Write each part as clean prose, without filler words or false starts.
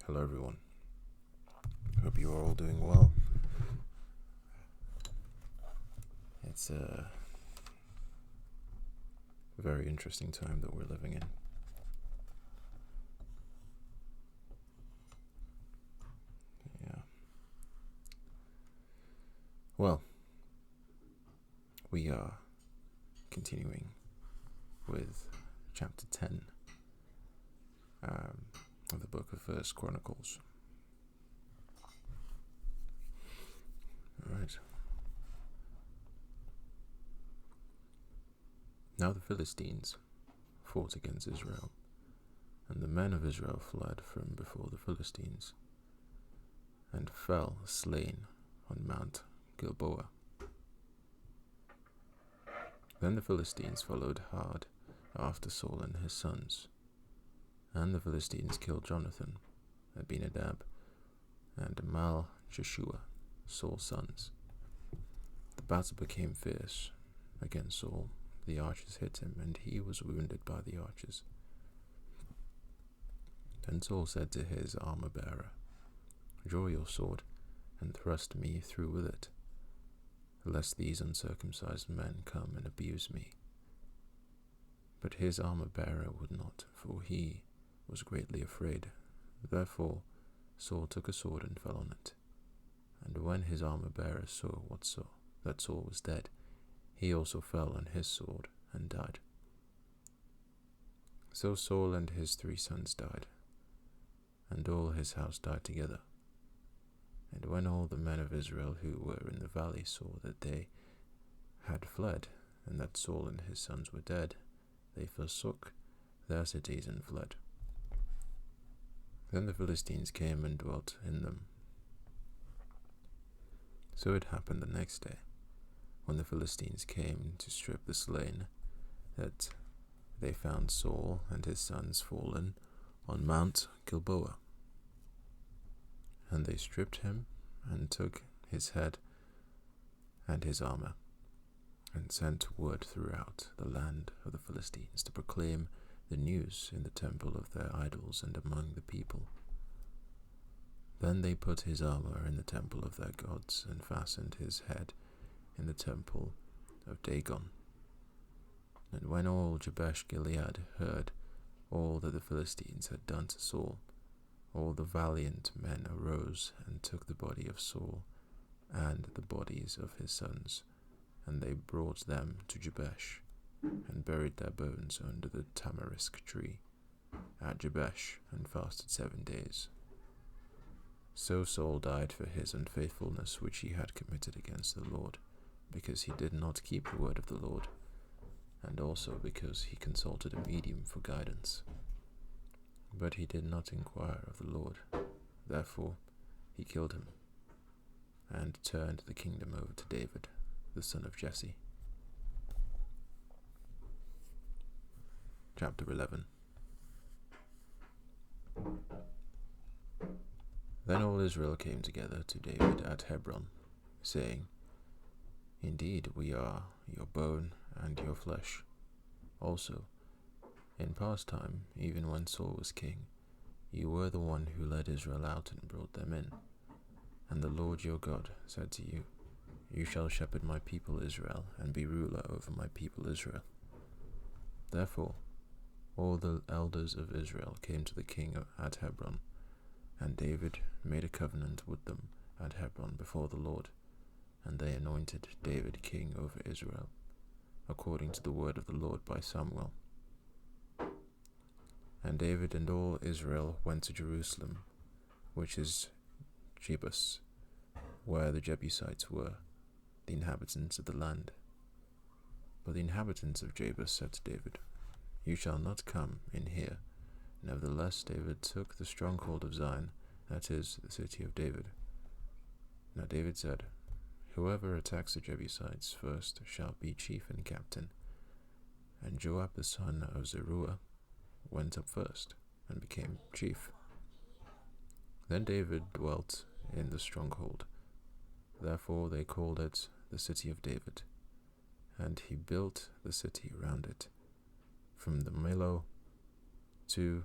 Hello everyone, hope you are all doing well. It's a very interesting time that we're living in. Yeah. Well, we are continuing with chapter 10 of the book of First Chronicles. Alright. Now the Philistines fought against Israel, and the men of Israel fled from before the Philistines, and fell slain on Mount Gilboa. Then the Philistines followed hard after Saul and his sons, and the Philistines killed Jonathan, Abinadab, and Mal-Jeshua, Saul's sons. The battle became fierce against Saul. The archers hit him, and he was wounded by the archers. Then Saul said to his armor-bearer, "Draw your sword, and thrust me through with it, lest these uncircumcised men come and abuse me." But his armor-bearer would not, for he was greatly afraid. Therefore Saul took a sword and fell on it. And when his armor-bearer saw that Saul was dead, he also fell on his sword and died. So Saul and his 3 sons died, and all his house died together. And when all the men of Israel who were in the valley saw that they had fled, and that Saul and his sons were dead, they forsook their cities and fled. Then the Philistines came and dwelt in them. So it happened the next day, when the Philistines came to strip the slain, that they found Saul and his sons fallen on Mount Gilboa. And they stripped him, and took his head and his armor, and sent word throughout the land of the Philistines to proclaim the news in the temple of their idols and among the people. Then they put his armor in the temple of their gods, and fastened his head in the temple of Dagon. And when all Jabesh Gilead heard all that the Philistines had done to Saul, all the valiant men arose and took the body of Saul and the bodies of his sons, and they brought them to Jabesh, and buried their bones under the tamarisk tree at Jabesh, and fasted 7 days. So Saul died for his unfaithfulness which he had committed against the Lord, because he did not keep the word of the Lord, and also because he consulted a medium for guidance. But he did not inquire of the Lord. Therefore he killed him, and turned the kingdom over to David, the son of Jesse. Chapter 11. Then all Israel came together to David at Hebron, saying, "Indeed, we are your bone and your flesh. Also, in past time, even when Saul was king, you were the one who led Israel out and brought them in. And the Lord your God said to you, 'You shall shepherd my people Israel, and be ruler over my people Israel.' Therefore, all the elders of Israel came to the king at Hebron, and David made a covenant with them at Hebron before the Lord, and they anointed David king over Israel, according to the word of the Lord by Samuel. And David and all Israel went to Jerusalem, which is Jebus, where the Jebusites were, the inhabitants of the land. But the inhabitants of Jebus said to David, 'You shall not come in here.' Nevertheless David took the stronghold of Zion, that is, the city of David. Now David said, 'Whoever attacks the Jebusites first shall be chief and captain.' And Joab the son of Zeruiah went up first, and became chief. Then David dwelt in the stronghold. Therefore they called it the city of David. And he built the city round it, from the Millo to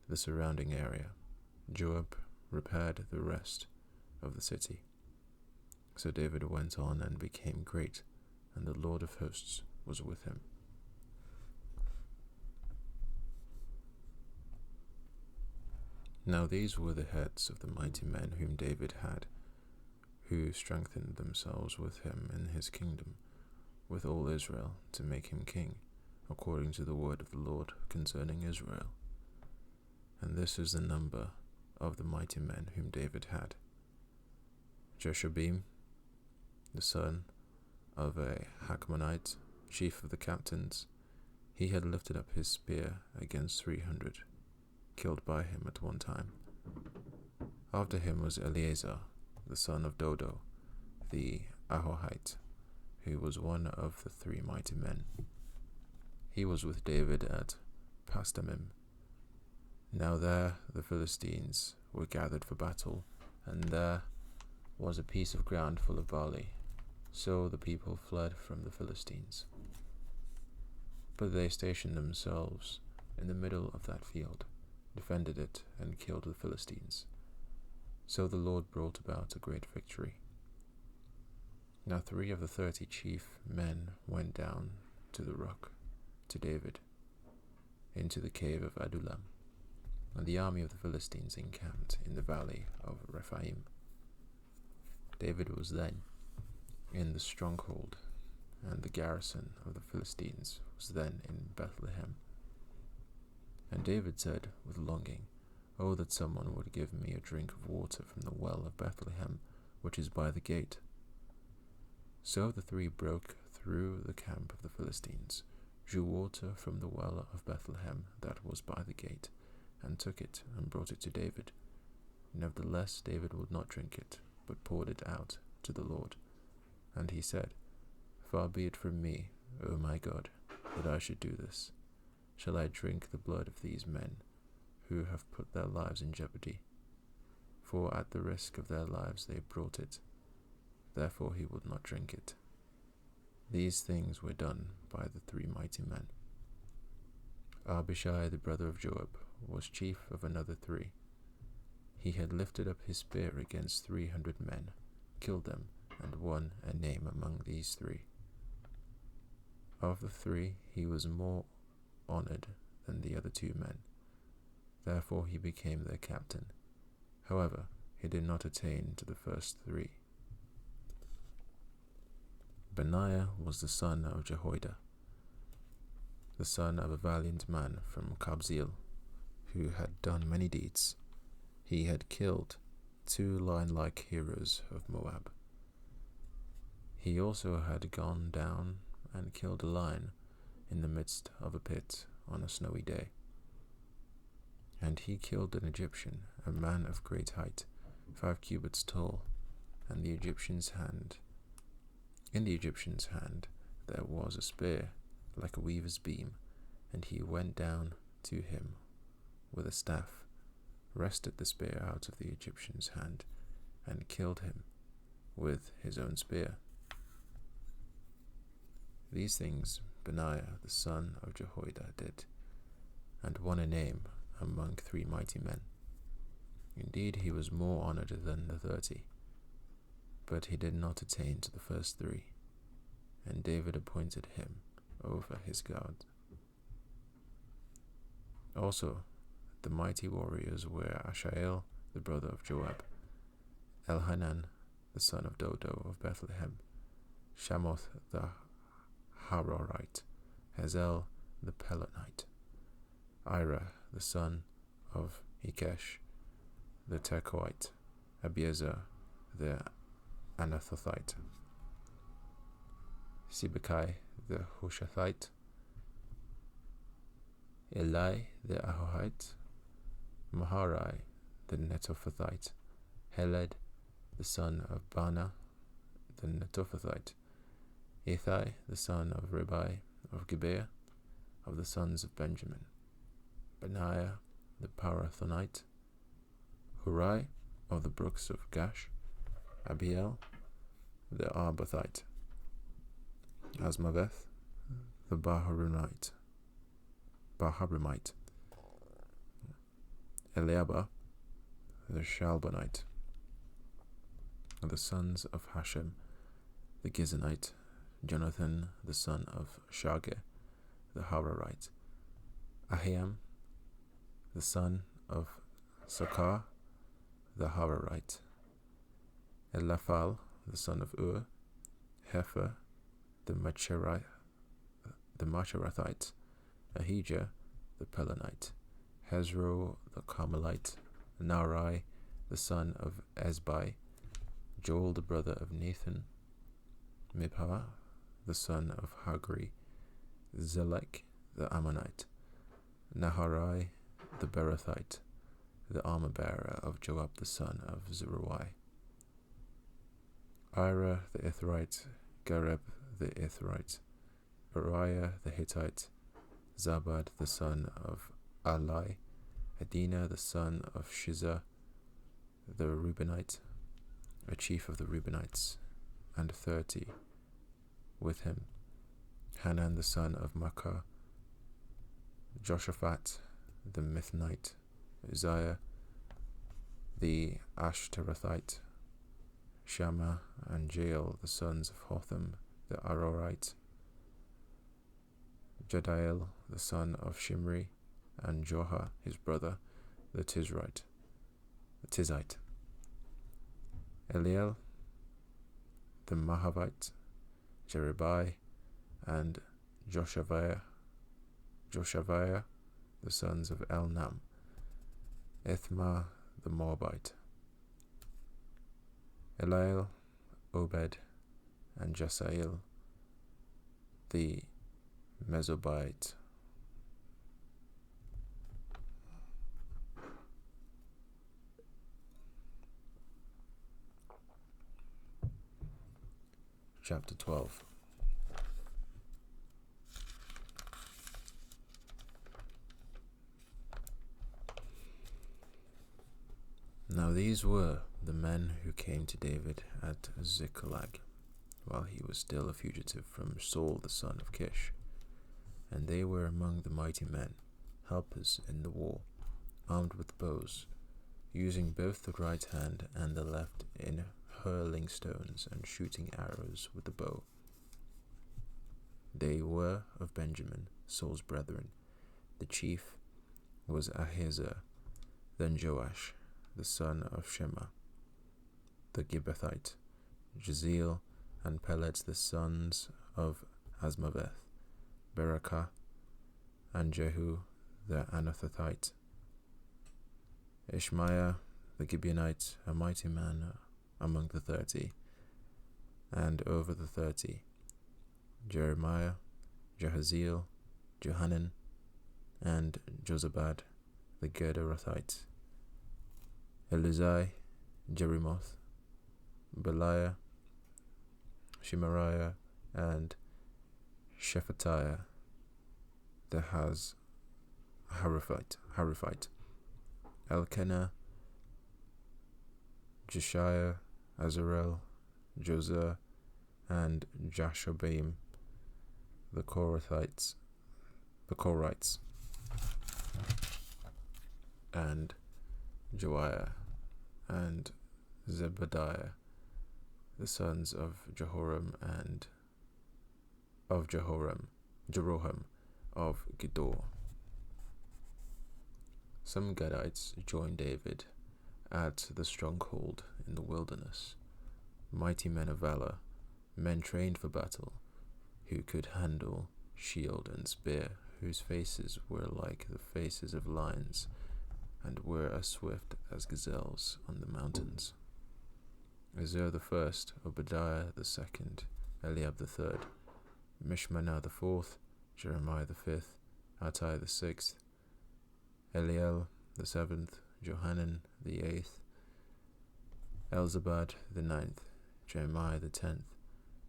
the surrounding area, Joab repaired the rest of the city. So David went on and became great, and the Lord of hosts was with him. Now these were the heads of the mighty men whom David had, who strengthened themselves with him in his kingdom, with all Israel, to make him king, according to the word of the Lord concerning Israel. And this is the number of the mighty men whom David had: Jeshobeam, the son of a Hachmonite, chief of the captains. He had lifted up his spear against 300, killed by him at one time. After him was Eleazar, the son of Dodo, the Ahohite, who was one of the 3 mighty men. He was with David at Pasdamim. Now there the Philistines were gathered for battle, and there was a piece of ground full of barley. So the people fled from the Philistines. But they stationed themselves in the middle of that field, defended it, and killed the Philistines. So the Lord brought about a great victory. Now 3 of the 30 chief men went down to the rock, to David, into the cave of Adullam, and the army of the Philistines encamped in the valley of Rephaim. David was then in the stronghold, and the garrison of the Philistines was then in Bethlehem. And David said with longing, "Oh, that someone would give me a drink of water from the well of Bethlehem, which is by the gate." So the 3 broke through the camp of the Philistines, drew water from the well of Bethlehem that was by the gate, and took it and brought it to David. Nevertheless David would not drink it, but poured it out to the Lord. And he said, "Far be it from me, O my God, that I should do this. Shall I drink the blood of these men, who have put their lives in jeopardy? For at the risk of their lives they brought it. Therefore he would not drink it." These things were done by the 3 mighty men. Abishai the brother of Joab was chief of another 3. He had lifted up his spear against 300 men, killed them, and won a name among these 3. Of the 3 he was more honored than the other 2 men. Therefore he became their captain. However, he did not attain to the first 3. Benaiah was the son of Jehoiada, the son of a valiant man from Kabzeel, who had done many deeds. He had killed 2 lion-like heroes of Moab. He also had gone down and killed a lion in the midst of a pit on a snowy day. And he killed an Egyptian, a man of great height, 5 cubits tall, and in the Egyptian's hand there was a spear like a weaver's beam, and he went down to him with a staff, wrested the spear out of the Egyptian's hand, and killed him with his own spear. These things Benaiah the son of Jehoiada did, and won a name among 3 mighty men. Indeed, he was more honored than the 30, but he did not attain to the first 3, and David appointed him over his guard. Also, the mighty warriors were Ashael the brother of Joab, Elhanan the son of Dodo of Bethlehem, Shamoth the Harorite, Hazael the Pelonite, Ira the son of Ikesh the Tekoite, Abiezer the Anathothite, Sibekai the Hushathite, Eli the Ahohite, Maharai the Netophathite, Heled the son of Bana the Netophathite, Ithai the son of Ribai of Gibeah, of the sons of Benjamin, Benaiah the Parathonite, Hurai of the brooks of Gash, Abiel the Arbathite, Asmaveth the Baharumite, Eliaba the Shalbonite. The sons of Hashem, the Gizonite, Jonathan the son of Shageh, the Hararite, Ahiam, the son of Sakar, the Hararite, Eliphal, the son of Ur, Hefer, the Macherathite, Ahijah, the Pelonite, Hezro, the Carmelite, Narai, the son of Ezbai, Joel, the brother of Nathan, Mibhar, the son of Hagri, Zelek, the Ammonite, Naharai, the Berothite, the armor-bearer of Joab, the son of Zeruiah, Ira, the Ithrite, Gareb, the Ithrite, Uriah, the Hittite, Zabad, the son of Alai, Adina, the son of Shiza, the Reubenite, a chief of the Reubenites, and 30 with him, Hanan, the son of Makkah, Joshaphat, the Mithnite, Uzziah, the Ashterathite, Shammah, and Jael, the sons of Hotham, the Arorite, Jediel, the son of Shimri, and Joha, his brother, the Tizite, Eliel, the Mahavite, Jeribai, and Joshaviah, the sons of Elnam, Ithma, the Moabite, Eliel, Obed, and Jesael, the Mesobite. Chapter 12. Now these were the men who came to David at Ziklag, while he was still a fugitive from Saul the son of Kish. And they were among the mighty men, helpers in the war, armed with bows, using both the right hand and the left in hurling stones and shooting arrows with the bow. They were of Benjamin, Saul's brethren. The chief was Ahiezer, then Joash, the son of Shema, the Gibbethite, Jeziel, and Pelet, the sons of Asmaveth, Berakah, and Jehu, the Anathothite, Ishmaiah, the Gibeonite, a mighty man among the 30, and over the 30, Jeremiah, Jahaziel, Johanan, and Jozabad, the Gederathite, Eluzai, Jerimoth, Beliah, Shemariah, and Shephatiah, the Harifite, Elkanah, Jeshiah, Azarel, Josah, and Jashobeam, the Korahites, and Joiah, and Zebadiah, the sons of Jehoram of Jeroham of Gedor. Some Gadites joined David at the stronghold in the wilderness, mighty men of valor, men trained for battle, who could handle shield and spear, whose faces were like the faces of lions, and were as swift as gazelles on the mountains. Ezer the first, Obadiah the second, Eliab the third, Mishmanah the fourth, Jeremiah the fifth, Attai the sixth, Eliel the seventh, Johanan the eighth, Elzabad the ninth, Jeremiah the 10th,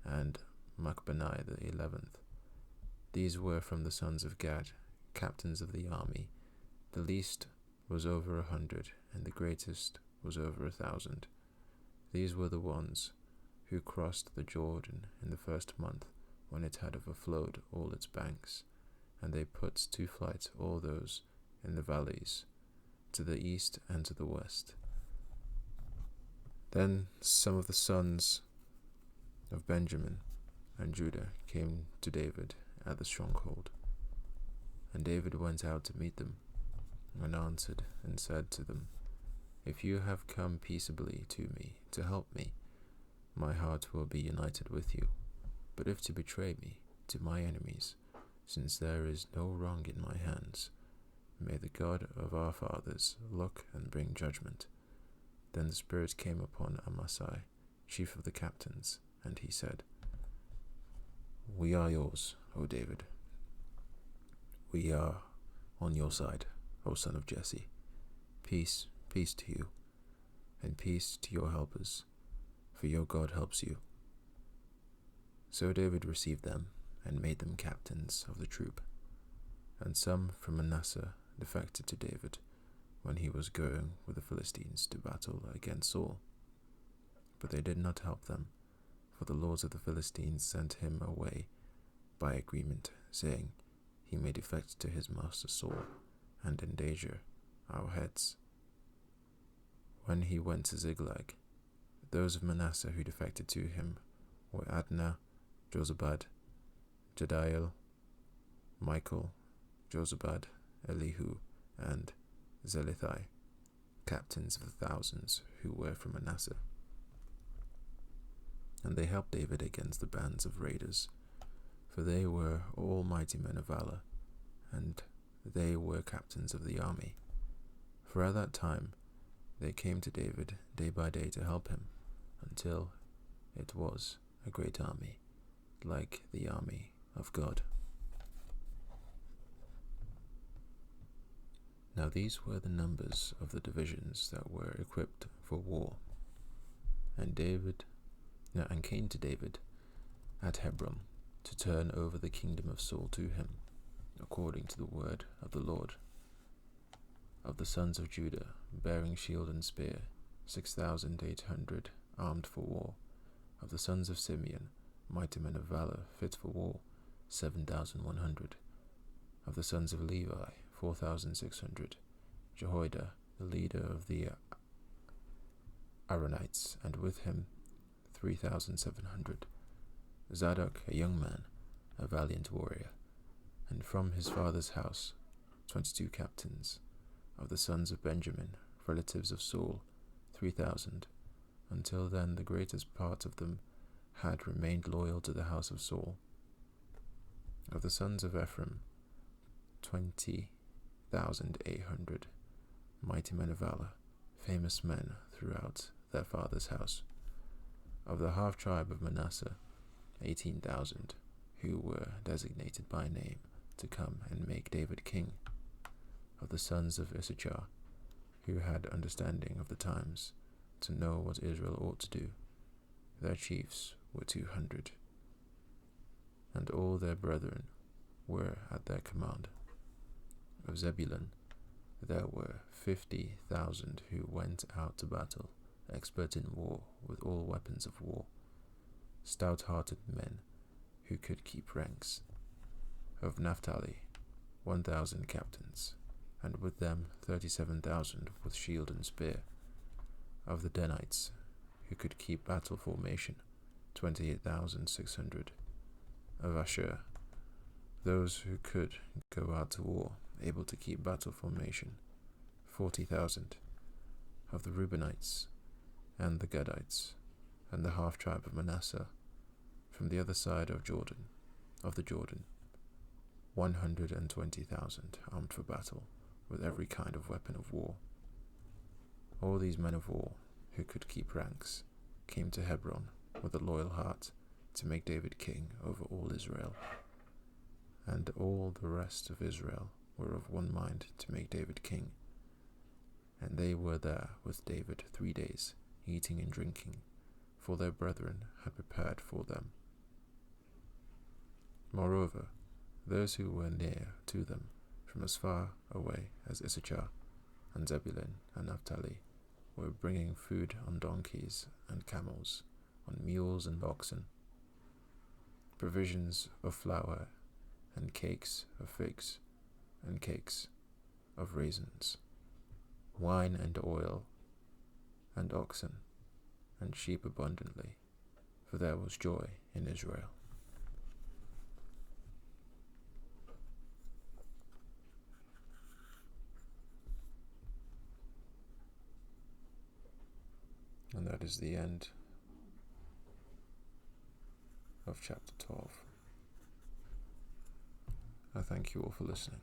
and Machbenai the 11th. These were from the sons of Gad, captains of the army. The least was over 100, and the greatest was over 1,000. These were the ones who crossed the Jordan in the first month, when it had overflowed all its banks, and they put to flight all those in the valleys, to the east and to the west. Then some of the sons of Benjamin and Judah came to David at the stronghold, and David went out to meet them, and answered and said to them, If you have come peaceably to me to help me, my heart will be united with you. But if to betray me to my enemies, since there is no wrong in my hands, may the God of our fathers look and bring judgment. Then the Spirit came upon Amasai, chief of the captains, and he said, We are yours, O David. We are on your side, O son of Jesse. Peace, peace to you, and peace to your helpers, for your God helps you. So David received them and made them captains of the troop. And some from Manasseh defected to David when he was going with the Philistines to battle against Saul. But they did not help them, for the lords of the Philistines sent him away by agreement, saying, He may defect to his master Saul, and endanger our heads. When he went to Ziklag, those of Manasseh who defected to him were Adnah, Jozabad, Jediael, Michael, Jozabad, Elihu, and Zelithai, captains of the thousands who were from Manasseh. And they helped David against the bands of raiders, for they were all mighty men of valor, and they were captains of the army. For at that time they came to David day by day to help him, until it was a great army, like the army of God. Now these were the numbers of the divisions that were equipped for war. And came to David at Hebron to turn over the kingdom of Saul to him, according to the word of the Lord. Of the sons of Judah, bearing shield and spear, 6,800 armed for war. Of the sons of Simeon, mighty men of valor, fit for war, 7,100. Of the sons of Levi, 4,600. Jehoiada, the leader of the Aaronites, and with him 3,700. Zadok, a young man, a valiant warrior, and from his father's house 22 captains. Of the sons of Benjamin, relatives of Saul, 3,000. Until then the greatest part of them had remained loyal to the house of Saul. Of the sons of Ephraim, 20,800, mighty men of valor, famous men throughout their father's house. Of the half-tribe of Manasseh, 18,000, who were designated by name to come and make David king. Of the sons of Issachar, who had understanding of the times, to know what Israel ought to do, their chiefs were 200, and all their brethren were at their command. Of Zebulun, there were 50,000 who went out to battle, expert in war with all weapons of war, stout-hearted men who could keep ranks. Of Naphtali, 1,000 captains, and with them 37,000 with shield and spear. Of the Danites, who could keep battle formation, 28,600. Of Asher, those who could go out to war, able to keep battle formation, 40,000. Of the Reubenites, and the Gadites, and the half-tribe of Manasseh, from the other side of the Jordan, 120,000 armed for battle, with every kind of weapon of war. All these men of war, who could keep ranks, came to Hebron with a loyal heart to make David king over all Israel. And all the rest of Israel were of one mind to make David king. And they were there with David 3 days, eating and drinking, for their brethren had prepared for them. Moreover, those who were near to them, from as far away as Issachar and Zebulun and Naphtali, were bringing food on donkeys and camels, on mules and oxen, provisions of flour, and cakes of figs, and cakes of raisins, wine and oil, and oxen, and sheep abundantly, for there was joy in Israel. And that is the end of chapter 12. I thank you all for listening.